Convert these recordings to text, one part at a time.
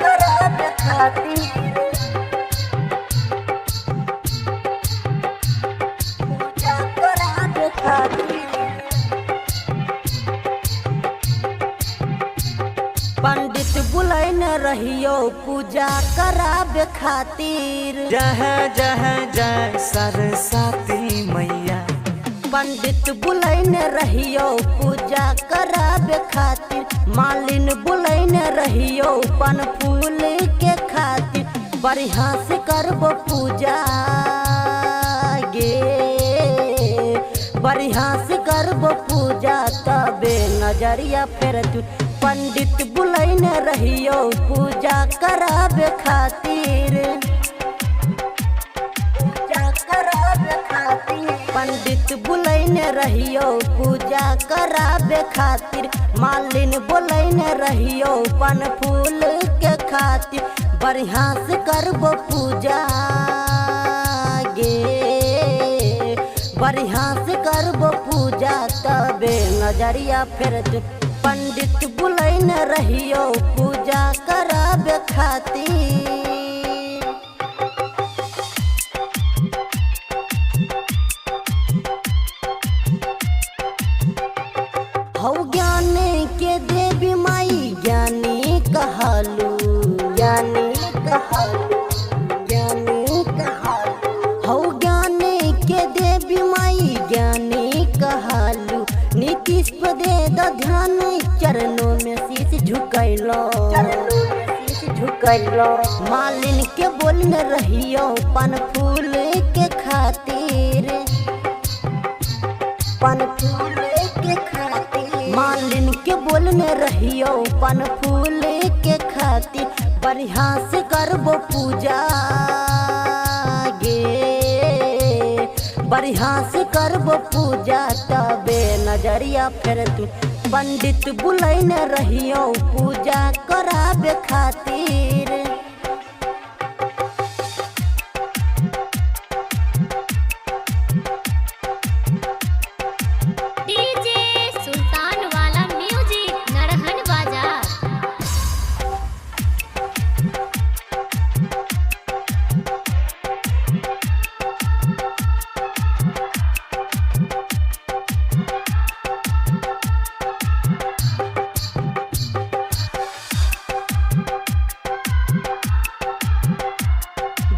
करावे खातिर पूजा करावे खातिर पंडित बुलाने रहियो पूजा करावे खातिर। जय जय जय सरस्वती मैया। पंडित बुलाने रहियो पूजा करावे खातिर। मालिन बुलाने रहियो पन फूल के खातिर। बढ़िया से करबो पूजा गे, बढ़िया से करबो पूजा तबे नजरिया फेर तू। पंडित बुलाने रहियो पूजा करावे खातिर, पूजा करावे खातिर। पंडित बुलाने रहियो पूजा करावे खातिर। मालिन बुलाने रहियो पन फूल के खातिर। बढ़िया से करबो पूजा गे, बढ़िया से करबो पूजा तबे नजरिया फेर तू। पंडित बुलाने रहियो पूजा करावे खातिर। हौ ज्ञान के देवी माई ज्ञानी कहलू, ज्ञानी कहलू, ज्ञानी कहलू। हौ ज्ञान के देवी माई ज्ञानी कहलू। नीतीश पे दे द ध्यान चरणों में शीश झुकैलो, चरणों में शीश झुकैलो। मालिन के बोलने रहियो पन फूल के खातिर, पन फूल के खातिर। मालिन के बोलने रहियो पन फूल के खातिर। बढ़िया से करबो पूजा गे, बढ़िया से करबो पूजा तबे नजरिया फेर तू। पंडित बुलाने रहियो पूजा करावे खातिर। डीजे सुल्तान वाला म्यूजिक नरहन बाजार।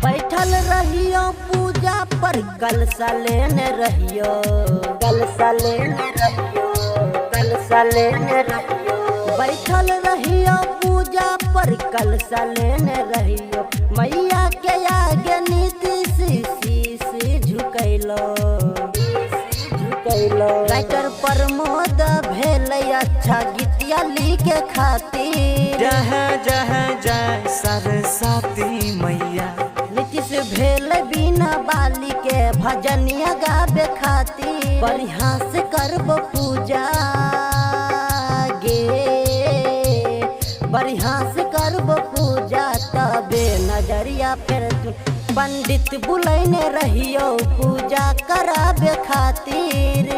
बैठल रहियो पूजा पर कलशा लेने रहियो, कलशा लेने रहियो, कलशा लेने रहियो। बैठल रहियो पूजा पर कलशा लेने रहियो। मैया के आगे नीतीश शीश झुकैलो, झुकैलो। राइटर प्रमोद भेल अच्छा गीतिया लिखे खातिर। जय जय जय सरस्वती मैया। नीतीश भेल बिना बाली के भजनिया गावे खातिर। बढ़िया से करबो पूजा गे, बढ़िया से करबो पूजा तबे नजरिया फेर तू। पंडित बुलाने रहियो पूजा करावे खातिर।